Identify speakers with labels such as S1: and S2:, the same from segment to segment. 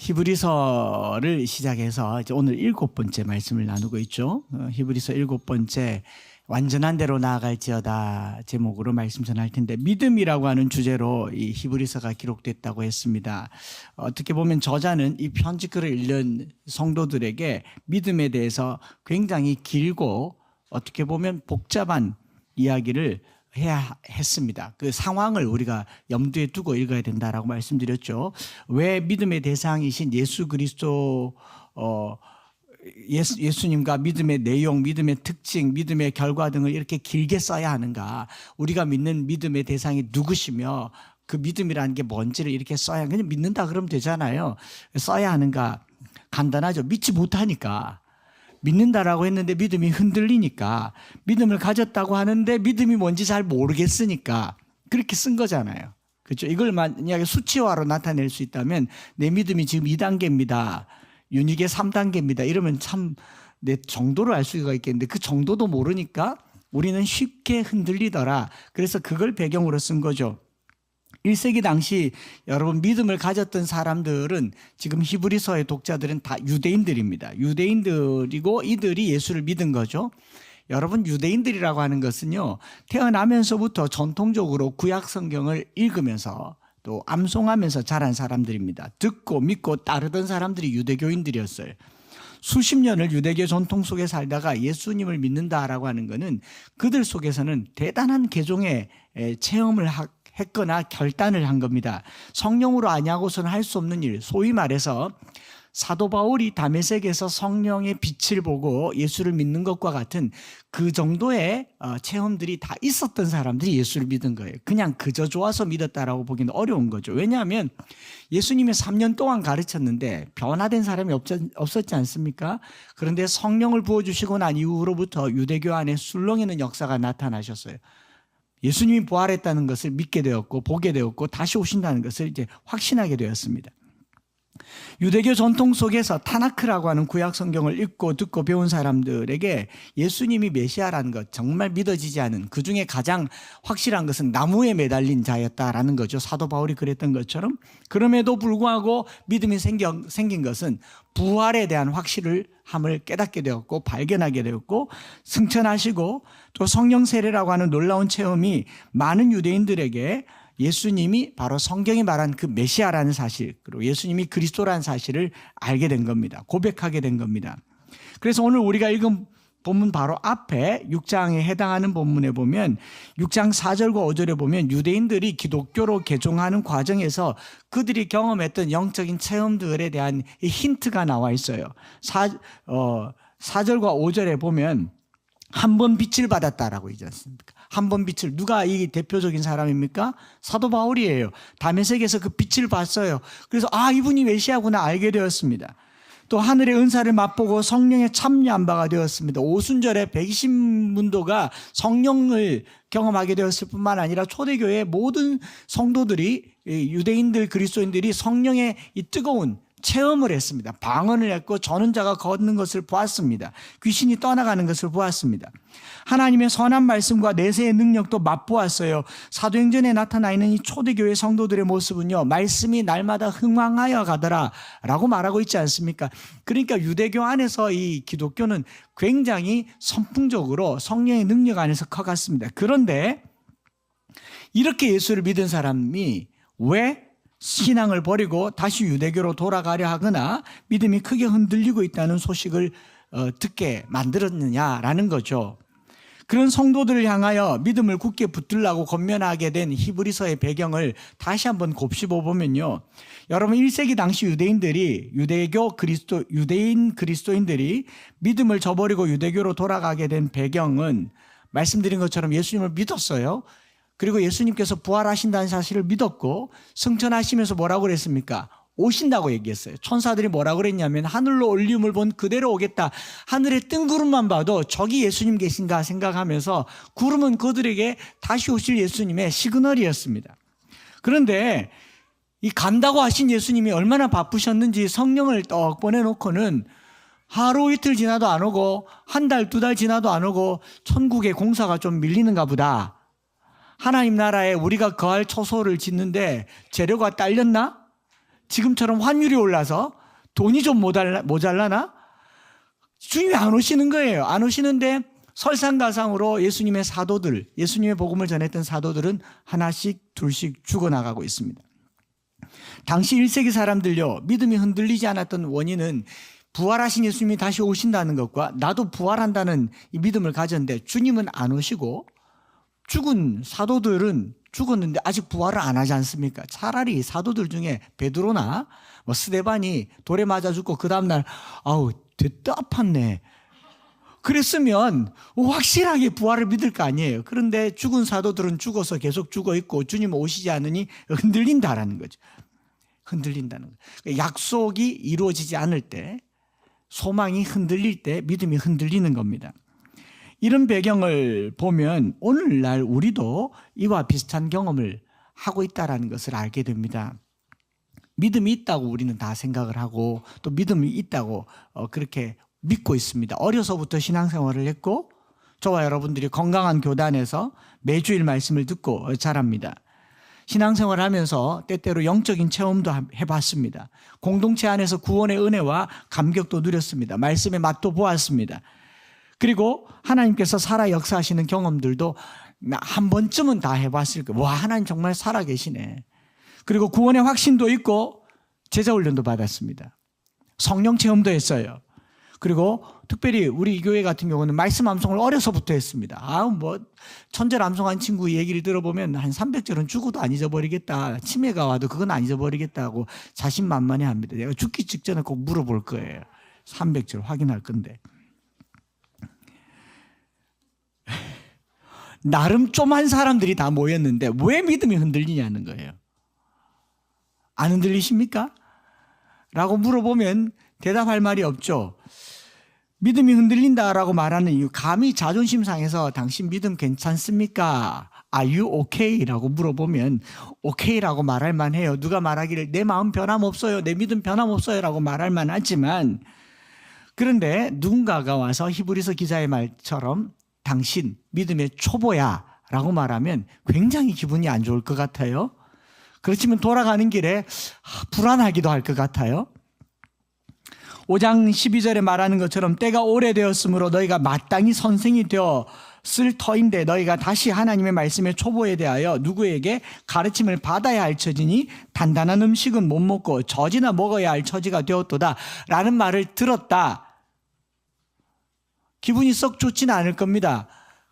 S1: 히브리서를 시작해서 이제 오늘 7번째 말씀을 나누고 있죠. 히브리서 7번째 완전한 대로 나아갈지어다 제목으로 말씀 전할 텐데, 믿음이라고 하는 주제로 이 히브리서가 기록됐다고 했습니다. 어떻게 보면 저자는 이 편지글을 읽는 성도들에게 믿음에 대해서 굉장히 길고 어떻게 보면 복잡한 이야기를 해야 했습니다. 그 상황을 우리가 염두에 두고 읽어야 된다라고 말씀드렸죠. 왜 믿음의 대상이신 예수 그리스도 예수님과 믿음의 내용, 믿음의 특징, 믿음의 결과 등을 이렇게 길게 써야 하는가? 우리가 믿는 믿음의 대상이 누구시며 그 믿음이라는 게 뭔지를 이렇게 써야, 그냥 믿는다 그러면 되잖아요. 써야 하는가? 간단하죠. 믿지 못하니까. 믿는다라고 했는데 믿음이 흔들리니까, 믿음을 가졌다고 하는데 믿음이 뭔지 잘 모르겠으니까 그렇게 쓴 거잖아요. 그렇죠? 이걸 만약에 수치화로 나타낼 수 있다면 내 믿음이 지금 2단계입니다. 윤익의 3단계입니다. 이러면 참 내 정도를 알 수가 있겠는데 그 정도도 모르니까 우리는 쉽게 흔들리더라. 그래서 그걸 배경으로 쓴 거죠. 1세기 당시 여러분 믿음을 가졌던 사람들은, 지금 히브리서의 독자들은 다 유대인들입니다. 유대인들이고 이들이 예수를 믿은 거죠. 여러분, 유대인들이라고 하는 것은요, 태어나면서부터 전통적으로 구약 성경을 읽으면서 또 암송하면서 자란 사람들입니다. 듣고 믿고 따르던 사람들이 유대교인들이었어요. 수십 년을 유대교 전통 속에 살다가 예수님을 믿는다라고 하는 것은 그들 속에서는 대단한 개종의 체험을 했거나 결단을 한 겁니다. 성령으로 아니하고서는 할 수 없는 일, 소위 말해서 사도 바울이 다메섹에서 성령의 빛을 보고 예수를 믿는 것과 같은 그 정도의 체험들이 다 있었던 사람들이 예수를 믿은 거예요. 그냥 그저 좋아서 믿었다라고 보기는 어려운 거죠. 왜냐하면 예수님이 3년 동안 가르쳤는데 변화된 사람이 없었지 않습니까? 그런데 성령을 부어주시고 난 이후로부터 유대교 안에 술렁이는 역사가 나타나셨어요. 예수님이 부활했다는 것을 믿게 되었고 보게 되었고 다시 오신다는 것을 이제 확신하게 되었습니다. 유대교 전통 속에서 타나크라고 하는 구약 성경을 읽고 듣고 배운 사람들에게 예수님이 메시아라는 것, 정말 믿어지지 않은, 그 중에 가장 확실한 것은 나무에 매달린 자였다라는 거죠. 사도 바울이 그랬던 것처럼. 그럼에도 불구하고 믿음이 생긴 것은 부활에 대한 확실함을 깨닫게 되었고 발견하게 되었고 승천하시고, 또 성령 세례라고 하는 놀라운 체험이 많은 유대인들에게 예수님이 바로 성경이 말한 그 메시아라는 사실, 그리고 예수님이 그리스도라는 사실을 알게 된 겁니다. 고백하게 된 겁니다. 그래서 오늘 우리가 읽은 본문 바로 앞에 6장에 해당하는 본문에 보면 6장 4절과 5절에 보면 유대인들이 기독교로 개종하는 과정에서 그들이 경험했던 영적인 체험들에 대한 힌트가 나와 있어요. 4절과 5절에 보면 한 번 빛을 받았다라고 있지 않습니까? 한 번 빛을, 누가 이 대표적인 사람입니까? 사도 바울이에요. 다메섹에서 그 빛을 봤어요. 그래서 이분이 메시아구나 알게 되었습니다. 또 하늘의 은사를 맛보고 성령에 참여한 바가 되었습니다. 오순절에 120문도가 성령을 경험하게 되었을 뿐만 아니라 초대교회의 모든 성도들이, 유대인들, 그리스도인들이 성령의 이 뜨거운 체험을 했습니다. 방언을 했고 전언자가 걷는 것을 보았습니다. 귀신이 떠나가는 것을 보았습니다. 하나님의 선한 말씀과 내세의 능력도 맛보았어요. 사도행전에 나타나 있는 이 초대교회 성도들의 모습은요, 말씀이 날마다 흥왕하여 가더라 라고 말하고 있지 않습니까? 그러니까 유대교 안에서 이 기독교는 굉장히 선풍적으로 성령의 능력 안에서 커갔습니다. 그런데 이렇게 예수를 믿은 사람이 왜 신앙을 버리고 다시 유대교로 돌아가려 하거나 믿음이 크게 흔들리고 있다는 소식을 듣게 만들었느냐라는 거죠. 그런 성도들을 향하여 믿음을 굳게 붙들라고 권면하게 된 히브리서의 배경을 다시 한번 곱씹어 보면요, 여러분 1세기 당시 유대인 그리스도인들이 믿음을 저버리고 유대교로 돌아가게 된 배경은 말씀드린 것처럼 예수님을 믿었어요. 그리고 예수님께서 부활하신다는 사실을 믿었고 승천하시면서 뭐라고 그랬습니까? 오신다고 얘기했어요. 천사들이 뭐라고 그랬냐면 하늘로 올림을 본 그대로 오겠다. 하늘에 뜬 구름만 봐도 저기 예수님 계신가 생각하면서, 구름은 그들에게 다시 오실 예수님의 시그널이었습니다. 그런데 이 간다고 하신 예수님이 얼마나 바쁘셨는지 성령을 떡 보내놓고는 하루 이틀 지나도 안 오고 한 달, 두 달 지나도 안 오고 천국의 공사가 좀 밀리는가 보다. 하나님 나라에 우리가 거할 초소를 짓는데 재료가 딸렸나? 지금처럼 환율이 올라서 돈이 좀 모자라나? 주님이 안 오시는 거예요. 안 오시는데 설상가상으로 예수님의 사도들, 예수님의 복음을 전했던 사도들은 하나씩 둘씩 죽어나가고 있습니다. 당시 1세기 사람들요, 믿음이 흔들리지 않았던 원인은 부활하신 예수님이 다시 오신다는 것과 나도 부활한다는 이 믿음을 가졌는데 주님은 안 오시고 죽은 사도들은 죽었는데 아직 부활을 안 하지 않습니까? 차라리 사도들 중에 베드로나 뭐 스데반이 돌에 맞아 죽고 그 다음날 아우 됐다 아팠네 그랬으면 확실하게 부활을 믿을 거 아니에요. 그런데 죽은 사도들은 죽어서 계속 죽어 있고 주님 오시지 않으니 흔들린다라는 거죠. 흔들린다는 거예요. 약속이 이루어지지 않을 때, 소망이 흔들릴 때 믿음이 흔들리는 겁니다. 이런 배경을 보면 오늘날 우리도 이와 비슷한 경험을 하고 있다는 것을 알게 됩니다. 믿음이 있다고 우리는 다 생각을 하고 또 믿음이 있다고 그렇게 믿고 있습니다. 어려서부터 신앙생활을 했고 저와 여러분들이 건강한 교단에서 매주일 말씀을 듣고 자랍니다. 신앙생활을 하면서 때때로 영적인 체험도 해봤습니다. 공동체 안에서 구원의 은혜와 감격도 누렸습니다. 말씀의 맛도 보았습니다. 그리고 하나님께서 살아 역사하시는 경험들도 한 번쯤은 다 해봤을 거예요. 와, 하나님 정말 살아계시네. 그리고 구원의 확신도 있고 제자훈련도 받았습니다. 성령 체험도 했어요. 그리고 특별히 우리 교회 같은 경우는 말씀 암송을 어려서부터 했습니다. 천절 암송한 친구 얘기를 들어보면 한 300절은 죽어도 안 잊어버리겠다. 치매가 와도 그건 안 잊어버리겠다고 자신만만해 합니다. 내가 죽기 직전에 꼭 물어볼 거예요. 300절 확인할 건데. 나름 좀한 사람들이 다 모였는데 왜 믿음이 흔들리냐는 거예요. 안 흔들리십니까? 라고 물어보면 대답할 말이 없죠. 믿음이 흔들린다라고 말하는 이유, 감히 자존심 상해서 당신 믿음 괜찮습니까? Are you okay? 라고 물어보면 okay라고 말할 만해요. 누가 말하기를 내 마음 변함없어요, 내 믿음 변함없어요 라고 말할 만하지만, 그런데 누군가가 와서 히브리서 기자의 말처럼 당신 믿음의 초보야 라고 말하면 굉장히 기분이 안 좋을 것 같아요. 그렇지만 돌아가는 길에 불안하기도 할 것 같아요. 5장 12절에 말하는 것처럼 때가 오래되었으므로 너희가 마땅히 선생이 되었을 터인데 너희가 다시 하나님의 말씀의 초보에 대하여 누구에게 가르침을 받아야 할 처지니 단단한 음식은 못 먹고 젖이나 먹어야 할 처지가 되었도다 라는 말을 들었다. 기분이 썩 좋지는 않을 겁니다.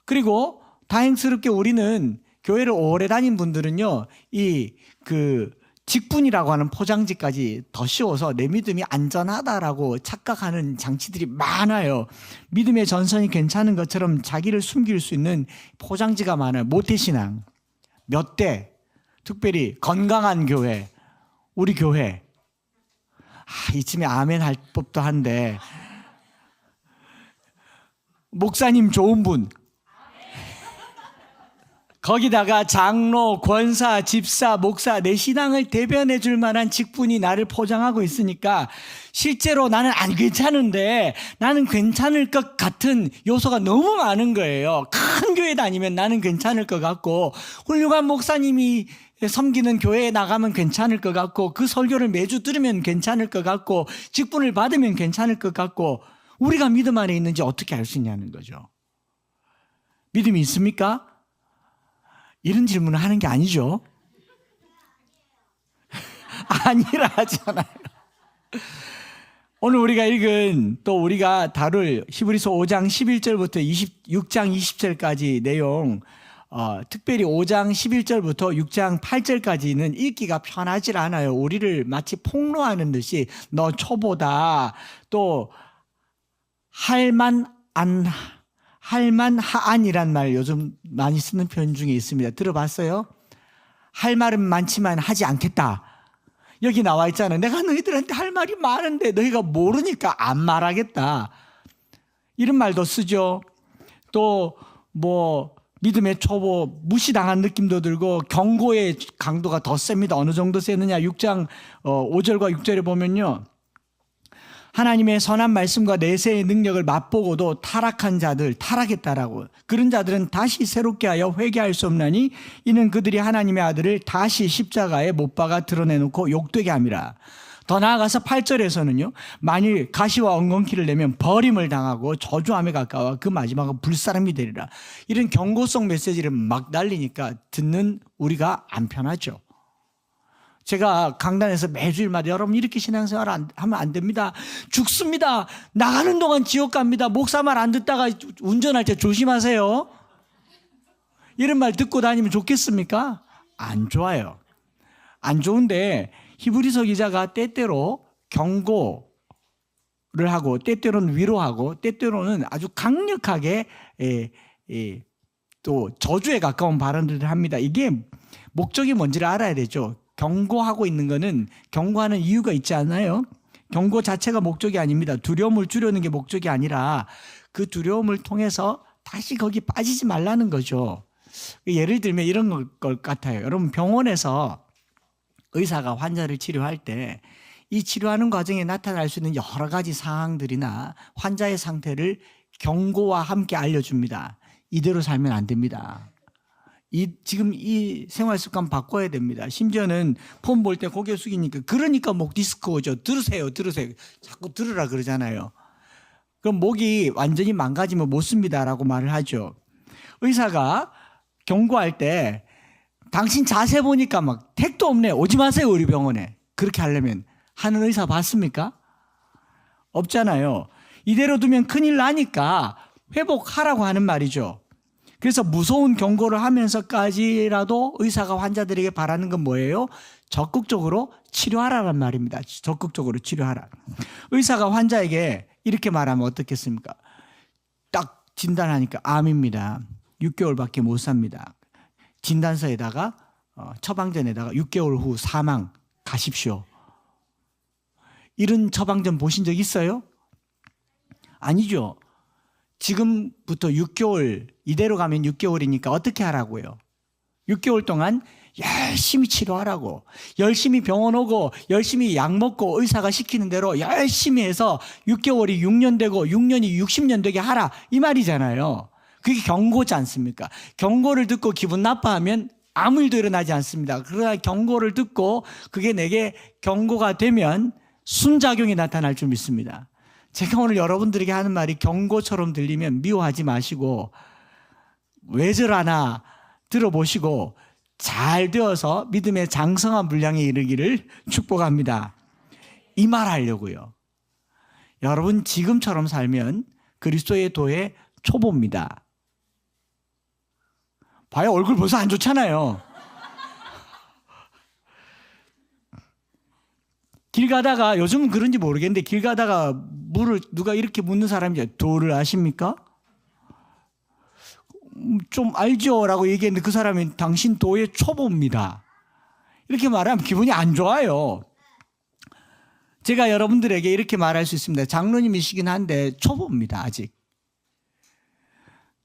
S1: 그리고 다행스럽게 우리는 교회를 오래 다닌 분들은요, 직분이라고 하는 포장지까지 더 씌워서 내 믿음이 안전하다라고 착각하는 장치들이 많아요. 믿음의 전선이 괜찮은 것처럼 자기를 숨길 수 있는 포장지가 많아요. 모태신앙, 몇 대, 특별히 건강한 교회, 우리 교회. 이쯤에 아멘 할 법도 한데, 목사님 좋은 분, 거기다가 장로, 권사, 집사, 목사, 내 신앙을 대변해 줄 만한 직분이 나를 포장하고 있으니까 실제로 나는 안 괜찮은데 나는 괜찮을 것 같은 요소가 너무 많은 거예요. 큰 교회 다니면 나는 괜찮을 것 같고, 훌륭한 목사님이 섬기는 교회에 나가면 괜찮을 것 같고, 그 설교를 매주 들으면 괜찮을 것 같고, 직분을 받으면 괜찮을 것 같고, 우리가 믿음 안에 있는지 어떻게 알 수 있냐는 거죠. 믿음이 있습니까? 이런 질문을 하는 게 아니죠. 아니라 하잖아요. 오늘 우리가 읽은, 또 우리가 다룰 히브리서 5장 11절부터 6장 20절까지 내용, 특별히 5장 11절부터 6장 8절까지는 읽기가 편하질 않아요. 우리를 마치 폭로하는 듯이 너 초보다, 또 할만하안이란 말 요즘 많이 쓰는 표현 중에 있습니다. 들어봤어요? 할 말은 많지만 하지 않겠다. 여기 나와 있잖아요. 내가 너희들한테 할 말이 많은데 너희가 모르니까 안 말하겠다. 이런 말도 쓰죠. 또 믿음의 초보, 무시당한 느낌도 들고 경고의 강도가 더 셉니다. 어느 정도 세느냐. 6장 5절과 6절에 보면요, 하나님의 선한 말씀과 내세의 능력을 맛보고도 타락한 자들, 타락했다라고. 그런 자들은 다시 새롭게 하여 회개할 수 없나니 이는 그들이 하나님의 아들을 다시 십자가에 못 박아 드러내놓고 욕되게 함이라. 더 나아가서 8절에서는요. 만일 가시와 엉겅퀴를 내면 버림을 당하고 저주함에 가까워 그 마지막은 불사람이 되리라. 이런 경고성 메시지를 막 날리니까 듣는 우리가 안 편하죠. 제가 강단에서 매주일마다 여러분 이렇게 신앙생활 하면 안 됩니다. 죽습니다. 나가는 동안 지옥 갑니다. 목사 말 안 듣다가 운전할 때 조심하세요. 이런 말 듣고 다니면 좋겠습니까? 안 좋아요. 안 좋은데 히브리서 기자가 때때로 경고를 하고 때때로는 위로하고 때때로는 아주 강력하게 또 저주에 가까운 발언들을 합니다. 이게 목적이 뭔지를 알아야 되죠. 경고하고 있는 거는 경고하는 이유가 있지 않아요? 경고 자체가 목적이 아닙니다. 두려움을 주려는 게 목적이 아니라 그 두려움을 통해서 다시 거기 빠지지 말라는 거죠. 예를 들면 이런 것 같아요. 여러분 병원에서 의사가 환자를 치료할 때 이 치료하는 과정에 나타날 수 있는 여러 가지 상황들이나 환자의 상태를 경고와 함께 알려줍니다. 이대로 살면 안 됩니다. 지금 이 생활 습관 바꿔야 됩니다. 심지어는 폰 볼 때 고개 숙이니까 그러니까 목 디스크 오죠. 들으세요. 자꾸 들으라 그러잖아요. 그럼 목이 완전히 망가지면 못 씁니다라고 말을 하죠. 의사가 경고할 때 당신 자세 보니까 막 택도 없네. 오지 마세요 우리 병원에. 그렇게 하려면 하는 의사 봤습니까? 없잖아요. 이대로 두면 큰일 나니까 회복하라고 하는 말이죠. 그래서 무서운 경고를 하면서까지라도 의사가 환자들에게 바라는 건 뭐예요? 적극적으로 치료하라는 말입니다. 적극적으로 치료하라. 의사가 환자에게 이렇게 말하면 어떻겠습니까? 딱 진단하니까 암입니다. 6개월밖에 못 삽니다. 진단서에다가 처방전에다가 6개월 후 사망 가십시오. 이런 처방전 보신 적 있어요? 아니죠. 지금부터 6개월, 이대로 가면 6개월이니까 어떻게 하라고요? 6개월 동안 열심히 치료하라고. 열심히 병원 오고 열심히 약 먹고 의사가 시키는 대로 열심히 해서 6개월이 6년 되고 6년이 60년 되게 하라. 이 말이잖아요. 그게 경고지 않습니까? 경고를 듣고 기분 나빠하면 아무 일도 일어나지 않습니다. 그러나 경고를 듣고 그게 내게 경고가 되면 순작용이 나타날 줄 믿습니다. 제가 오늘 여러분들에게 하는 말이 경고처럼 들리면 미워하지 마시고 왜 저러나 들어보시고 잘 되어서 믿음의 장성한 분량에 이르기를 축복합니다. 이 말 하려고요. 여러분 지금처럼 살면 그리스도의 도의 초보입니다. 봐요, 얼굴 벌써 안 좋잖아요. 길 가다가 요즘은 그런지 모르겠는데 길 가다가 물을 누가 이렇게 묻는 사람이 도를 아십니까? 좀 알죠? 라고 얘기했는데 그 사람이 당신 도의 초보입니다. 이렇게 말하면 기분이 안 좋아요. 제가 여러분들에게 이렇게 말할 수 있습니다. 장로님이시긴 한데 초보입니다. 아직.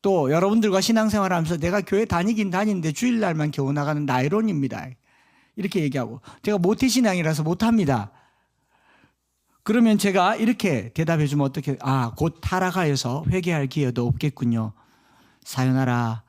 S1: 또 여러분들과 신앙생활을 하면서 내가 교회 다니긴 다니는데 주일날만 겨우 나가는 나이론입니다. 이렇게 얘기하고 제가 모태신앙이라서 못합니다. 그러면 제가 이렇게 대답해 주면 어떻게 곧 타락하여서 회개할 기회도 없겠군요. 사요나라.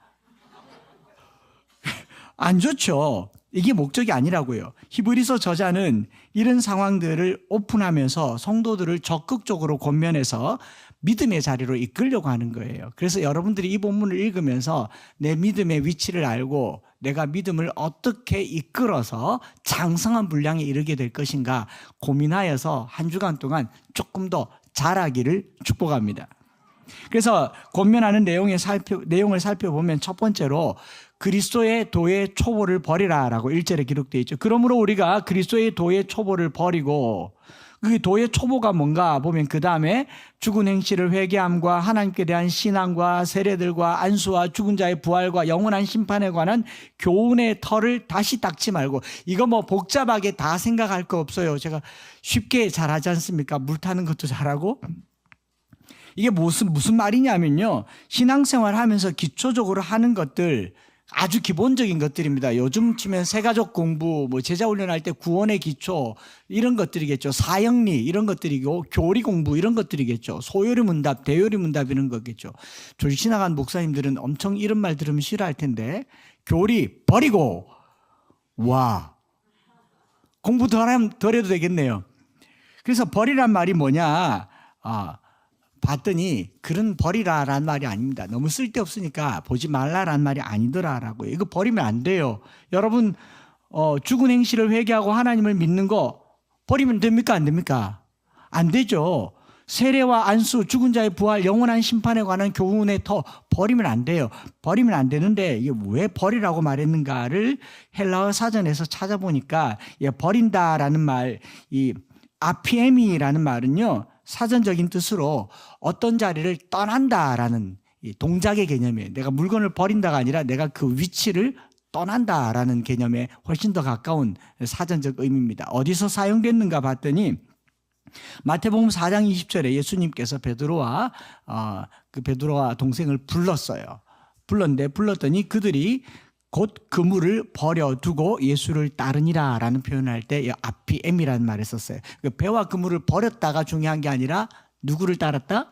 S1: 안 좋죠. 이게 목적이 아니라고요. 히브리서 저자는 이런 상황들을 오픈하면서 성도들을 적극적으로 권면해서 믿음의 자리로 이끌려고 하는 거예요. 그래서 여러분들이 이 본문을 읽으면서 내 믿음의 위치를 알고 내가 믿음을 어떻게 이끌어서 장성한 분량에 이르게 될 것인가 고민하여서 한 주간 동안 조금 더 잘하기를 축복합니다. 그래서 권면하는 내용을 살펴보면 첫 번째로 그리스도의 도의 초보를 버리라라고 1절에 기록되어 있죠. 그러므로 우리가 그리스도의 도의 초보를 버리고 그 도의 초보가 뭔가 보면 그 다음에 죽은 행실을 회개함과 하나님께 대한 신앙과 세례들과 안수와 죽은 자의 부활과 영원한 심판에 관한 교훈의 털을 다시 닦지 말고 이거 뭐 복잡하게 다 생각할 거 없어요. 제가 쉽게 잘하지 않습니까? 물 타는 것도 잘하고. 이게 무슨 말이냐면요. 신앙생활 하면서 기초적으로 하는 것들 아주 기본적인 것들입니다. 요즘 치면 새가족 공부, 뭐 제자 훈련할 때 구원의 기초 이런 것들이겠죠. 사형리 이런 것들이고 교리 공부 이런 것들이겠죠. 소요리 문답, 대요리 문답 이런 거겠죠. 졸신나간 목사님들은 엄청 이런 말 들으면 싫어할 텐데 교리 버리고 와 공부 덜 해도 되겠네요. 그래서 버리란 말이 뭐냐? 봤더니 그런 버리라란 말이 아닙니다. 너무 쓸데없으니까 보지 말라란 말이 아니더라라고요. 이거 버리면 안 돼요. 여러분 죽은 행실을 회개하고 하나님을 믿는 거 버리면 됩니까? 안 됩니까? 안 되죠. 세례와 안수, 죽은 자의 부활, 영원한 심판에 관한 교훈에 더 버리면 안 돼요. 버리면 안 되는데 이게 왜 버리라고 말했는가를 헬라어 사전에서 찾아보니까 버린다라는 말, 이 아피에미라는 말은요. 사전적인 뜻으로 어떤 자리를 떠난다라는 동작의 개념이에요. 내가 물건을 버린다가 아니라 내가 그 위치를 떠난다라는 개념에 훨씬 더 가까운 사전적 의미입니다. 어디서 사용됐는가 봤더니 마태복음 4장 20절에 예수님께서 베드로와 동생을 불렀어요. 불렀더니 그들이 곧 그물을 버려두고 예수를 따르니라 라는 표현을 할 때 아피엠이라는 말을 썼어요. 배와 그물을 버렸다가 중요한 게 아니라 누구를 따랐다?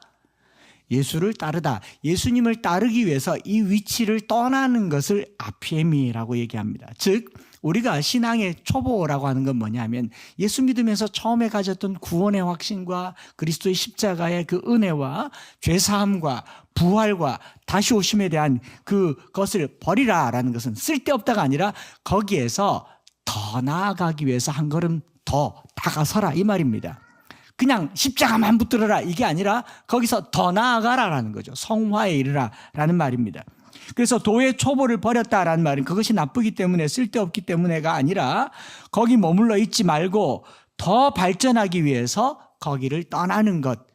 S1: 예수를 따르다. 예수님을 따르기 위해서 이 위치를 떠나는 것을 아피엠이라고 얘기합니다. 즉 우리가 신앙의 초보라고 하는 건 뭐냐면 예수 믿으면서 처음에 가졌던 구원의 확신과 그리스도의 십자가의 그 은혜와 죄사함과 부활과 다시 오심에 대한 그것을 버리라라는 것은 쓸데없다가 아니라 거기에서 더 나아가기 위해서 한 걸음 더 다가서라 이 말입니다. 그냥 십자가만 붙들어라 이게 아니라 거기서 더 나아가라라는 거죠. 성화에 이르라라는 말입니다. 그래서 도의 초보를 버렸다라는 말은 그것이 나쁘기 때문에 쓸데없기 때문에가 아니라 거기 머물러 있지 말고 더 발전하기 위해서 거기를 떠나는 것,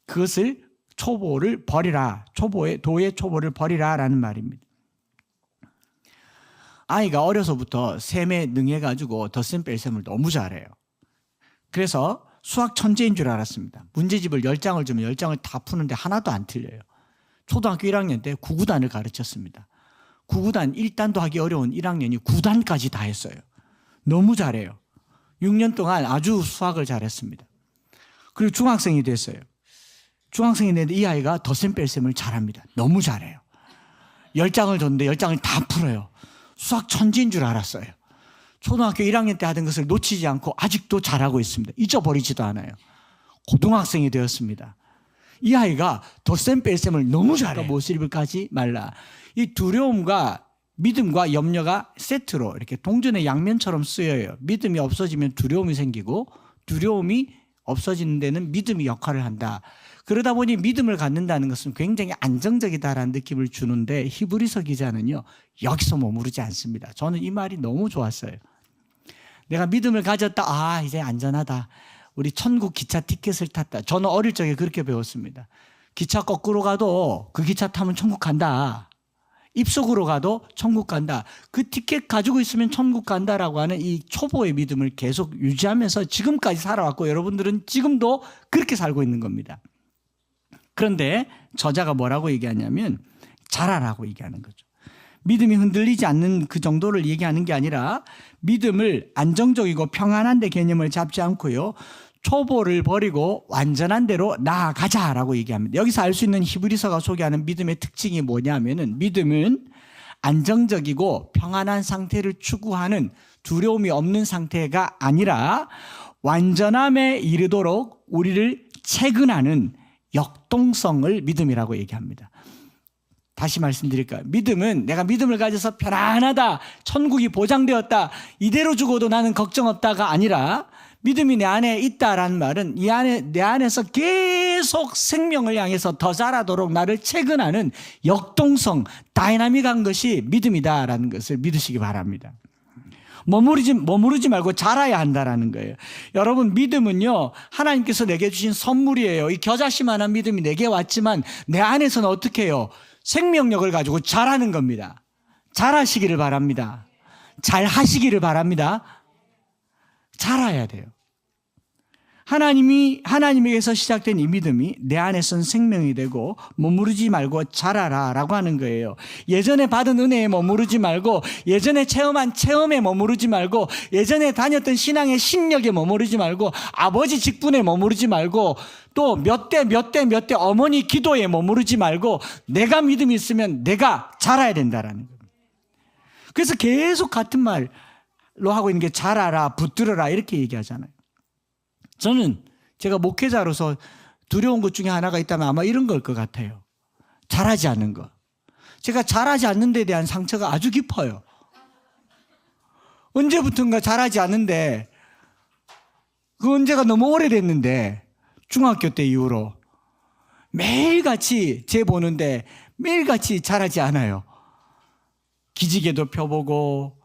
S1: 그것을 초보를 버리라, 도의 초보를 버리라라는 말입니다. 아이가 어려서부터 셈에 능해가지고 덧셈 뺄셈을 너무 잘해요. 그래서 수학 천재인 줄 알았습니다. 문제집을 10장을 주면 10장을 다 푸는데 하나도 안 틀려요. 초등학교 1학년 때 9구단을 가르쳤습니다. 9구단 1단도 하기 어려운 1학년이 9단까지 다 했어요. 너무 잘해요. 6년 동안 아주 수학을 잘했습니다. 그리고 중학생이 됐어요. 중학생이 됐는데 이 아이가 덧셈 뺄셈을 잘합니다. 너무 잘해요. 10장을 줬는데 10장을 다 풀어요. 수학 천재인 줄 알았어요. 초등학교 1학년 때 하던 것을 놓치지 않고 아직도 잘하고 있습니다. 잊어버리지도 않아요. 고등학생이 되었습니다. 이 아이가 덧셈 뺄셈을 너무 잘해요. 모습을 까지 말라. 이 두려움과 믿음과 염려가 세트로 이렇게 동전의 양면처럼 쓰여요. 믿음이 없어지면 두려움이 생기고 두려움이 없어지는 데는 믿음이 역할을 한다. 그러다 보니 믿음을 갖는다는 것은 굉장히 안정적이다라는 느낌을 주는데 히브리서 기자는요 여기서 머무르지 않습니다. 저는 이 말이 너무 좋았어요. 내가 믿음을 가졌다. 이제 안전하다. 우리 천국 기차 티켓을 탔다. 저는 어릴 적에 그렇게 배웠습니다. 기차 거꾸로 가도 그 기차 타면 천국 간다. 입속으로 가도 천국 간다. 그 티켓 가지고 있으면 천국 간다라고 하는 이 초보의 믿음을 계속 유지하면서 지금까지 살아왔고 여러분들은 지금도 그렇게 살고 있는 겁니다. 그런데 저자가 뭐라고 얘기하냐면 잘하라고 얘기하는 거죠. 믿음이 흔들리지 않는 그 정도를 얘기하는 게 아니라 믿음을 안정적이고 평안한 데 개념을 잡지 않고요. 초보를 버리고 완전한 대로 나아가자라고 얘기합니다. 여기서 알 수 있는 히브리서가 소개하는 믿음의 특징이 뭐냐면은 믿음은 안정적이고 평안한 상태를 추구하는 두려움이 없는 상태가 아니라 완전함에 이르도록 우리를 채근하는 역동성을 믿음이라고 얘기합니다. 다시 말씀드릴까요? 믿음은 내가 믿음을 가져서 편안하다, 천국이 보장되었다, 이대로 죽어도 나는 걱정 없다가 아니라 믿음이 내 안에 있다라는 말은 내 안에서 계속 생명을 향해서 더 자라도록 나를 채근하는 역동성, 다이나믹한 것이 믿음이다라는 것을 믿으시기 바랍니다. 머무르지 말고 자라야 한다라는 거예요. 여러분 믿음은요 하나님께서 내게 주신 선물이에요. 이 겨자씨만한 믿음이 내게 왔지만 내 안에서는 어떻게 해요? 생명력을 가지고 자라는 겁니다. 잘하시기를 바랍니다. 잘 하시기를 바랍니다. 자라야 돼요. 하나님에게서 시작된 이 믿음이 내 안에선 생명이 되고 머무르지 말고 자라라라고 하는 거예요. 예전에 받은 은혜에 머무르지 말고, 예전에 체험한 체험에 머무르지 말고, 예전에 다녔던 신앙의 신력에 머무르지 말고, 아버지 직분에 머무르지 말고, 또 몇 대 어머니 기도에 머무르지 말고, 내가 믿음이 있으면 내가 자라야 된다라는 거예요. 그래서 계속 같은 말로 하고 있는 게 자라라, 붙들어라 이렇게 얘기하잖아요. 저는 제가 목회자로서 두려운 것 중에 하나가 있다면 아마 이런 걸 것 같아요. 잘하지 않는 것. 제가 잘하지 않는 데 대한 상처가 아주 깊어요. 언제부턴가 잘하지 않는데, 그 언제가 너무 오래됐는데, 중학교 때 이후로 매일같이 재 보는데 매일같이 잘하지 않아요. 기지개도 펴보고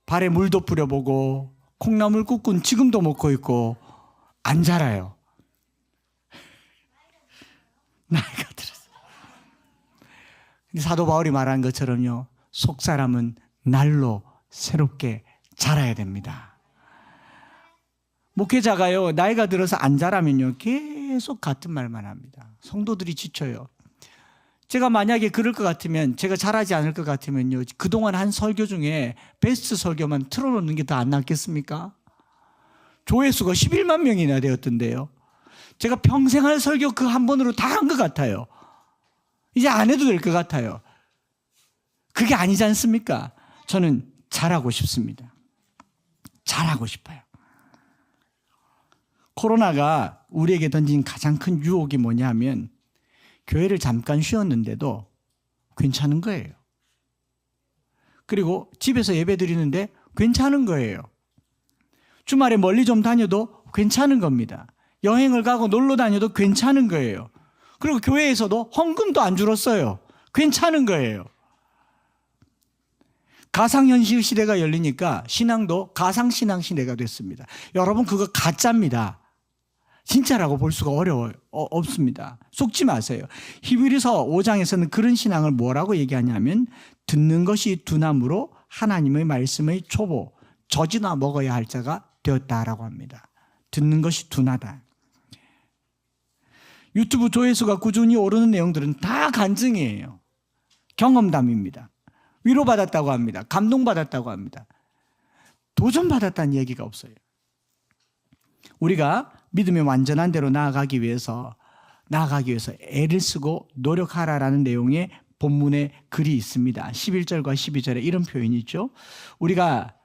S1: 발에 물도 뿌려보고 콩나물 국군 지금도 먹고 있고 안 자라요. 나이가 들었어. 근데 사도 바울이 말한 것처럼요, 속사람은 날로 새롭게 자라야 됩니다. 목회자가요, 나이가 들어서 안 자라면요 계속 같은 말만 합니다. 성도들이 지쳐요. 제가 만약에 그럴 것 같으면, 제가 잘하지 않을 것 같으면요, 그동안 한 설교 중에 베스트 설교만 틀어놓는 게 더 안 낫겠습니까? 조회수가 11만 명이나 되었던데요. 제가 평생 할 설교 그 한 번으로 다 한 것 같아요. 이제 안 해도 될 것 같아요. 그게 아니지 않습니까? 저는 잘하고 싶습니다. 잘하고 싶어요. 코로나가 우리에게 던진 가장 큰 유혹이 뭐냐면, 교회를 잠깐 쉬었는데도 괜찮은 거예요. 그리고 집에서 예배 드리는데 괜찮은 거예요. 주말에 멀리 좀 다녀도 괜찮은 겁니다. 여행을 가고 놀러 다녀도 괜찮은 거예요. 그리고 교회에서도 헌금도 안 줄었어요. 괜찮은 거예요. 가상현실 시대가 열리니까 신앙도 가상신앙 시대가 됐습니다. 여러분, 그거 가짜입니다. 진짜라고 볼 수가 없습니다. 속지 마세요. 히브리서 5장에서는 그런 신앙을 뭐라고 얘기하냐면, 듣는 것이 둔함으로 하나님의 말씀의 초보, 젖이나 먹어야 할 자가 되었다라고 합니다. 듣는 것이 둔하다. 유튜브 조회수가 꾸준히 오르는 내용들은 다 간증이에요. 경험담입니다. 위로받았다고 합니다. 감동받았다고 합니다. 도전받았다는 얘기가 없어요. 우리가 믿음의 완전한 대로 나아가기 위해서 애를 쓰고 노력하라라는 내용의 본문에 글이 있습니다. 11절과 12절에 이런 표현이 있죠. 우리가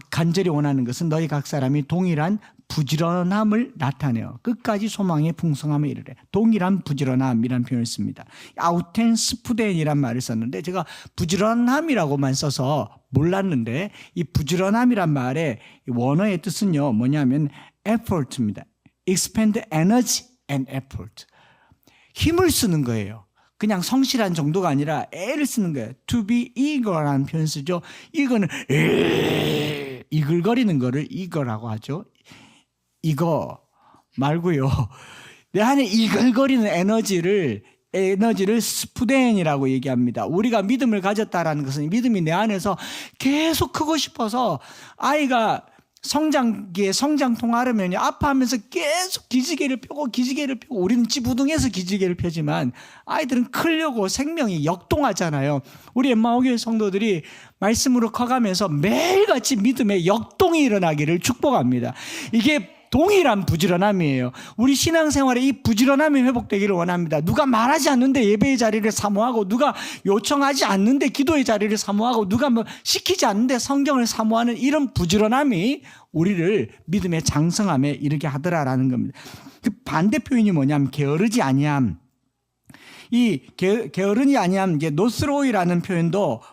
S1: 간절히 원하는 것은 너희 각 사람이 동일한 부지런함을 나타내어 끝까지 소망의 풍성함에 이르래. 동일한 부지런함이라는 표현을 씁니다. 아우텐 스푸덴이란 말을 썼는데, 제가 부지런함이라고만 써서 몰랐는데, 이 부지런함이란 말의 원어의 뜻은요 뭐냐면 effort입니다. expend energy and effort. 힘을 쓰는 거예요. 그냥 성실한 정도가 아니라 애를 쓰는 거예요. To be eager라는 표현 쓰죠. 이거는 이글거리는 거를 eager라고 하죠. 이거 말고요, 내 안에 이글거리는 에너지를 스푸덴이라고 얘기합니다. 우리가 믿음을 가졌다라는 것은 믿음이 내 안에서 계속 크고 싶어서, 아이가 성장기에 성장통 하려면요, 아파하면서 계속 기지개를 펴고 우리는 찌부둥해서 기지개를 펴지만 아이들은 크려고 생명이 역동하잖아요. 우리 엠마오교회 성도들이 말씀으로 커가면서 매일같이 믿음의 역동이 일어나기를 축복합니다. 이게 동일한 부지런함이에요. 우리 신앙생활에 이 부지런함이 회복되기를 원합니다. 누가 말하지 않는데 예배의 자리를 사모하고, 누가 요청하지 않는데 기도의 자리를 사모하고, 누가 뭐 시키지 않는데 성경을 사모하는 이런 부지런함이 우리를 믿음의 장성함에 이르게 하더라라는 겁니다. 그 반대 표현이 뭐냐면 게으르지 아니함. 이 게으르지 아니함, 이게 노스로이라는 표현도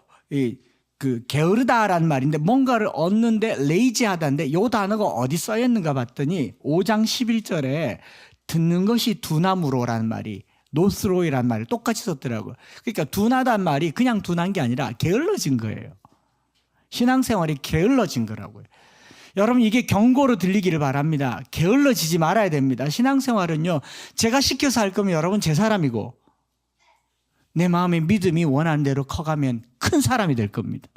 S1: 그 게으르다라는 말인데, 뭔가를 얻는데 레이지하다인데, 이 단어가 어디 써있는가 봤더니 5장 11절에 듣는 것이 둔함으로라는 말이, 노스로이라는 말을 똑같이 썼더라고요. 그러니까 둔하다는 말이 그냥 둔한 게 아니라 게을러진 거예요. 신앙생활이 게을러진 거라고요. 여러분, 이게 경고로 들리기를 바랍니다. 게을러지지 말아야 됩니다. 신앙생활은요, 제가 시켜서 할 거면 여러분 제 사람이고, 내 마음의 믿음이 원하는 대로 커가면 큰 사람이 될 겁니다.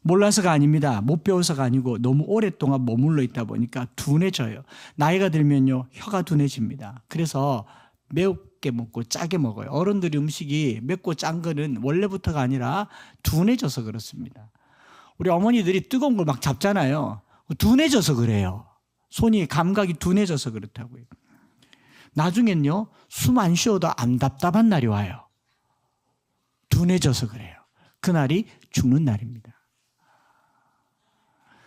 S1: 몰라서가 아닙니다. 못 배워서가 아니고 너무 오랫동안 머물러 있다 보니까 둔해져요. 나이가 들면요, 혀가 둔해집니다. 그래서 맵게 먹고 짜게 먹어요. 어른들이 음식이 맵고 짠 거는 원래부터가 아니라 둔해져서 그렇습니다. 우리 어머니들이 뜨거운 걸 막 잡잖아요. 둔해져서 그래요. 손이 감각이 둔해져서 그렇다고요. 나중엔요, 숨 안 쉬어도 안 답답한 날이 와요. 둔해져서 그래요. 그날이 죽는 날입니다.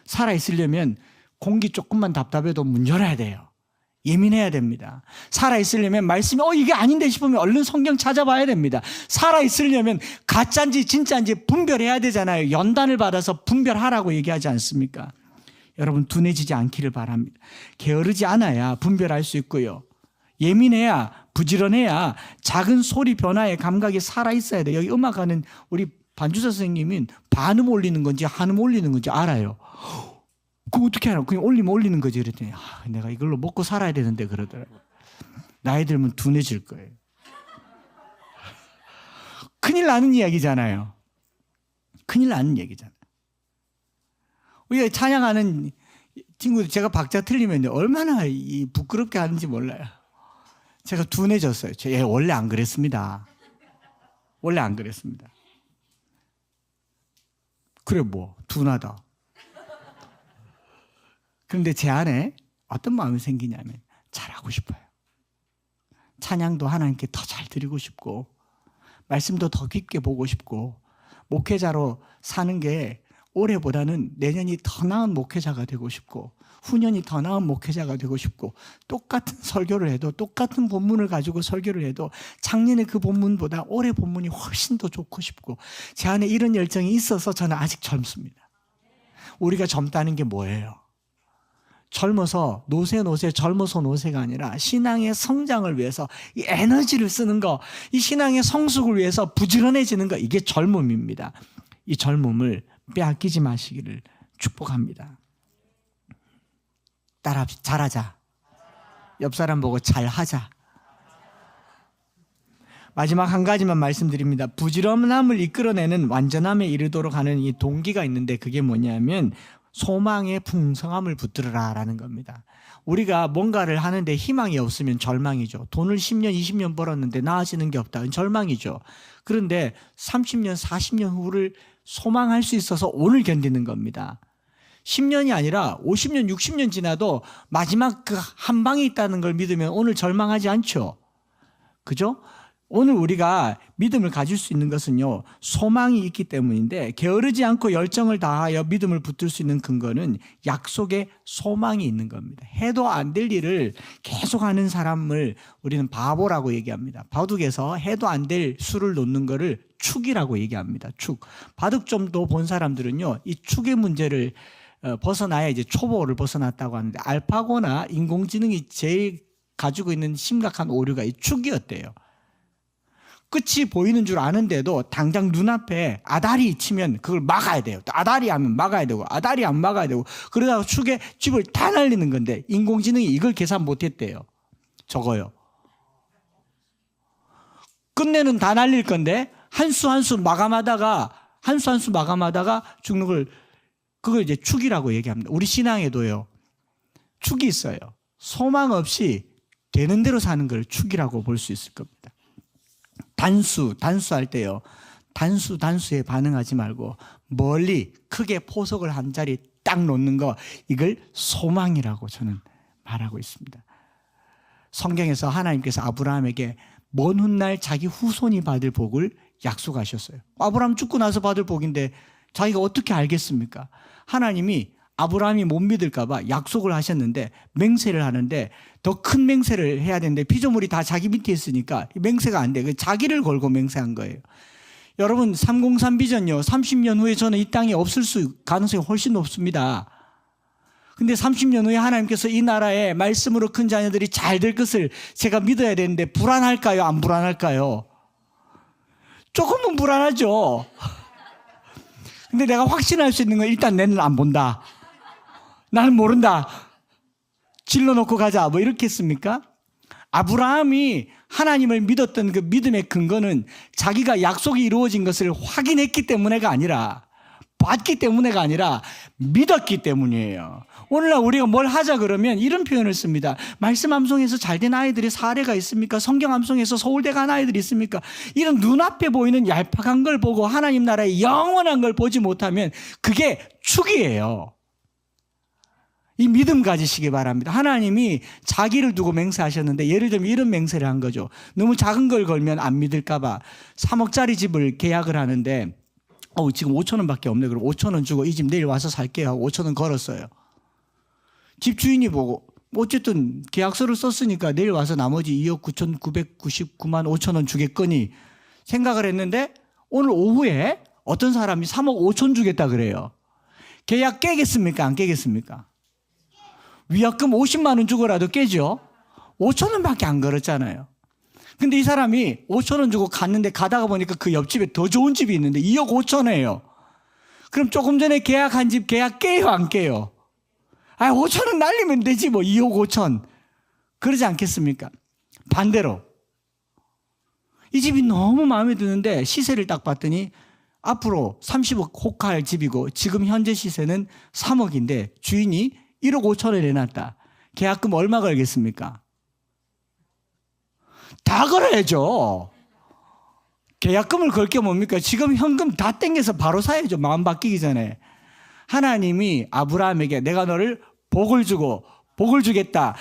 S1: 살아있으려면 공기 조금만 답답해도 문 열어야 돼요. 예민해야 됩니다. 살아있으려면 말씀이 이게 아닌데 싶으면 얼른 성경 찾아봐야 됩니다. 살아있으려면 가짜인지 진짜인지 분별해야 되잖아요. 연단을 받아서 분별하라고 얘기하지 않습니까? 여러분, 둔해지지 않기를 바랍니다. 게으르지 않아야 분별할 수 있고요. 예민해야, 부지런해야 작은 소리 변화에 감각이 살아있어야 돼요. 여기 음악하는 우리 반주사 선생님은 반음 올리는 건지 한음 올리는 건지 알아요. 그거 어떻게 알아? 그냥 올리면 올리는 거지. 그랬더니 내가 이걸로 먹고 살아야 되는데 그러더라고요. 나이 들면 둔해질 거예요. 큰일 나는 이야기잖아요. 큰일 나는 얘기잖아요. 우리가 찬양하는 친구들, 제가 박자 틀리면 얼마나 부끄럽게 하는지 몰라요. 제가 둔해졌어요. 원래 안 그랬습니다. 원래 안 그랬습니다. 그래 둔하다. 그런데 제 안에 어떤 마음이 생기냐면 잘하고 싶어요. 찬양도 하나님께 더 잘 드리고 싶고, 말씀도 더 깊게 보고 싶고, 목회자로 사는 게 올해보다는 내년이 더 나은 목회자가 되고 싶고, 후년이 더 나은 목회자가 되고 싶고, 똑같은 설교를 해도, 똑같은 본문을 가지고 설교를 해도 작년에 그 본문보다 올해 본문이 훨씬 더 좋고 싶고, 제 안에 이런 열정이 있어서 저는 아직 젊습니다. 우리가 젊다는 게 뭐예요? 젊어서 젊어서 노세가 아니라 신앙의 성장을 위해서 이 에너지를 쓰는 거, 이 신앙의 성숙을 위해서 부지런해지는 거, 이게 젊음입니다. 이 젊음을 빼앗기지 마시기를 축복합니다. 따라합시다. 잘하자. 옆 사람 보고 잘하자. 마지막 한 가지만 말씀드립니다. 부지런함을 이끌어내는 완전함에 이르도록 하는 이 동기가 있는데, 그게 뭐냐면 소망의 풍성함을 붙들으라라는 겁니다. 우리가 뭔가를 하는데 희망이 없으면 절망이죠. 돈을 10년, 20년 벌었는데 나아지는 게 없다. 절망이죠. 그런데 30년, 40년 후를 소망할 수 있어서 오늘 견디는 겁니다. 10년이 아니라 50년, 60년 지나도 마지막 그 한 방이 있다는 걸 믿으면 오늘 절망하지 않죠. 그죠? 오늘 우리가 믿음을 가질 수 있는 것은요, 소망이 있기 때문인데, 게으르지 않고 열정을 다하여 믿음을 붙들 수 있는 근거는 약속에 소망이 있는 겁니다. 해도 안 될 일을 계속하는 사람을 우리는 바보라고 얘기합니다. 바둑에서 해도 안 될 수를 놓는 거를 축이라고 얘기합니다. 축. 바둑점도 본 사람들은요, 이 축의 문제를 벗어나야 이제 초보를 벗어났다고 하는데, 알파고나 인공지능이 제일 가지고 있는 심각한 오류가 이 축이었대요. 끝이 보이는 줄 아는데도 당장 눈앞에 아다리 치면 그걸 막아야 돼요. 아다리 하면 막아야 되고, 아다리 하면 막아야 되고, 그러다가 축에 집을 다 날리는 건데 인공지능이 이걸 계산 못했대요. 적어요. 끝내는 다 날릴 건데 한 수 한 수 마감하다가 죽는 걸, 그걸 이제 축이라고 얘기합니다. 우리 신앙에도요, 축이 있어요. 소망 없이 되는 대로 사는 걸 축이라고 볼 수 있을 겁니다. 단수할 때요, 단수에 반응하지 말고 멀리 크게 포석을 한 자리 딱 놓는 거, 이걸 소망이라고 저는 말하고 있습니다. 성경에서 하나님께서 아브라함에게 먼 훗날 자기 후손이 받을 복을 약속하셨어요. 아브라함 죽고 나서 받을 복인데 자기가 어떻게 알겠습니까? 하나님이 아브라함이 못 믿을까 봐 약속을 하셨는데 맹세를 하는데, 더 큰 맹세를 해야 되는데 피조물이 다 자기 밑에 있으니까 맹세가 안 돼. 자기를 걸고 맹세한 거예요. 여러분, 303 비전요, 30년 후에 저는 이 땅에 없을 가능성이 훨씬 높습니다. 근데 30년 후에 하나님께서 이 나라에 말씀으로 큰 자녀들이 잘 될 것을 제가 믿어야 되는데 불안할까요? 안 불안할까요? 조금은 불안하죠. 근데 내가 확신할 수 있는 건 일단 내 눈 안 본다. 나는 모른다. 질러놓고 가자. 뭐 이렇게 했습니까? 아브라함이 하나님을 믿었던 그 믿음의 근거는 자기가 약속이 이루어진 것을 확인했기 때문에가 아니라 봤기 때문에가 아니라 믿었기 때문이에요. 오늘날 우리가 뭘 하자 그러면 이런 표현을 씁니다. 말씀 암송에서 잘된 아이들이 사례가 있습니까? 성경 암송에서 서울대 간 아이들이 있습니까? 이런 눈앞에 보이는 얄팍한 걸 보고 하나님 나라의 영원한 걸 보지 못하면 그게 축이에요. 이 믿음 가지시기 바랍니다. 하나님이 자기를 두고 맹세하셨는데 예를 들면 이런 맹세를 한 거죠. 너무 작은 걸 걸면 안 믿을까 봐 3억짜리 집을 계약을 하는데 지금 5천 원밖에 없네. 그럼 5천 원 주고 이 집 내일 와서 살게요 하고 5천 원 걸었어요. 집 주인이 보고 어쨌든 계약서를 썼으니까 내일 와서 나머지 2억 9,999만 5천 원 주겠거니 생각을 했는데 오늘 오후에 어떤 사람이 3억 5천 주겠다 그래요. 계약 깨겠습니까? 안 깨겠습니까? 위약금 50만 원 주고라도 깨죠. 5천 원밖에 안 걸었잖아요. 근데 이 사람이 5천 원 주고 갔는데 가다가 보니까 그 옆집에 더 좋은 집이 있는데 2억 5천이에요. 그럼 조금 전에 계약한 집 계약 깨요 안 깨요? 5천 원 날리면 되지 뭐 2억 5천. 그러지 않겠습니까? 반대로 이 집이 너무 마음에 드는데 시세를 딱 봤더니 앞으로 30억 혹할 집이고 지금 현재 시세는 3억인데 주인이 1억 5천을 내놨다. 계약금 얼마 걸겠습니까? 다 걸어야죠. 계약금을 걸 게 뭡니까? 지금 현금 다 땡겨서 바로 사야죠. 마음 바뀌기 전에. 하나님이 아브라함에게 내가 너를 복을 주고 복을 주겠다.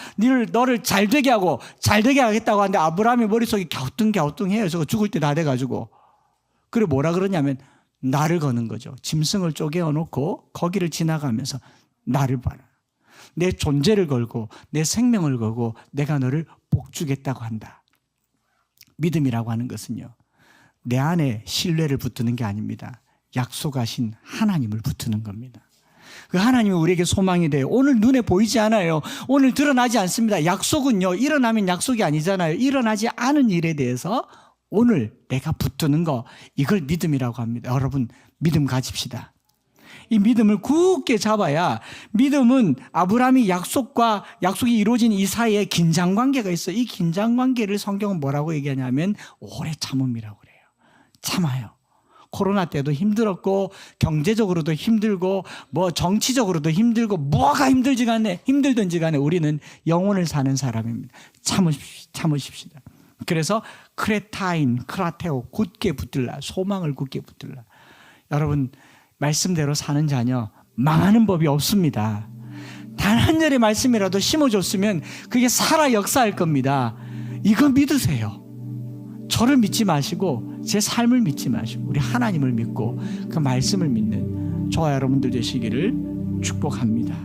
S1: 너를 잘되게 하고 잘되게 하겠다고 하는데 아브라함의 머릿속이 갸우뚱해요. 저거 죽을 때 다 돼가지고. 그래 뭐라 그러냐면 나를 거는 거죠. 짐승을 쪼개어 놓고 거기를 지나가면서 나를 봐라. 내 존재를 걸고 내 생명을 걸고 내가 너를 복주겠다고 한다. 믿음이라고 하는 것은요. 내 안에 신뢰를 붙드는 게 아닙니다. 약속하신 하나님을 붙드는 겁니다. 그 하나님이 우리에게 소망이 돼요. 오늘 눈에 보이지 않아요. 오늘 드러나지 않습니다. 약속은요. 일어나면 약속이 아니잖아요. 일어나지 않은 일에 대해서 오늘 내가 붙드는 거 이걸 믿음이라고 합니다. 여러분 믿음 가집시다. 이 믿음을 굳게 잡아야 믿음은 아브라함이 약속이 이루어진 이 사이에 긴장관계가 있어요. 이 긴장관계를 성경은 뭐라고 얘기하냐면 오래 참음이라고 그래요. 참아요. 코로나 때도 힘들었고 경제적으로도 힘들고 뭐 정치적으로도 힘들고 뭐가 힘들든지 간에 우리는 영혼을 사는 사람입니다. 참으십시다. 그래서 크라테오 굳게 붙들라. 소망을 굳게 붙들라. 여러분 말씀대로 사는 자녀 망하는 법이 없습니다. 단 한 절의 말씀이라도 심어줬으면 그게 살아 역사할 겁니다. 이거 믿으세요. 저를 믿지 마시고 제 삶을 믿지 마시고 우리 하나님을 믿고 그 말씀을 믿는 저와 여러분들 되시기를 축복합니다.